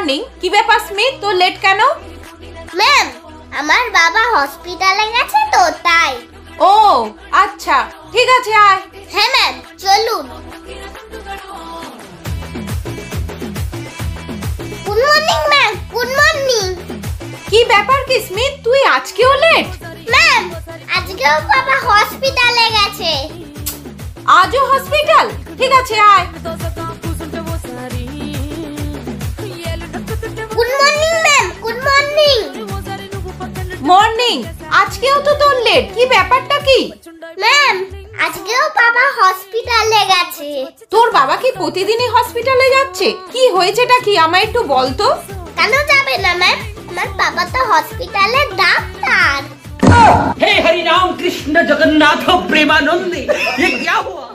Morning. কি ব্যাপার Smith, তোর লেট কেন? ম্যাম, আমার বাবা হসপিটালে গেছে তো তাই। ও আচ্ছা, ঠিক আছে আয়। হ্যাঁ ম্যাম, চলুন। Good morning ma'am, good morning. কি ব্যাপার কি স্মিথ, তুই আজকেও লেট? ম্যাম, আজকেও বাবা হসপিটালে গেছে। আজও হসপিটাল? ঠিক আছে আয়। Good morning ma'am, good morning. Morning. আজকেও তো তোর লেট, কি ব্যাপারটা কি? ম্যাম, আজকেও বাবা হসপিটালে গেছে। তোর বাবা কি প্রতিদিনই হসপিটালে যাচ্ছে? কি হয়েছেটা কি, আমায় একটু বল তো। কেন যাবে না ম্যাম? আমার বাবা তো হসপিটালের ডাক্তার। हे हरि राम कृष्ण जगन्नाथ प्रेमानंदी, ये क्या हुआ?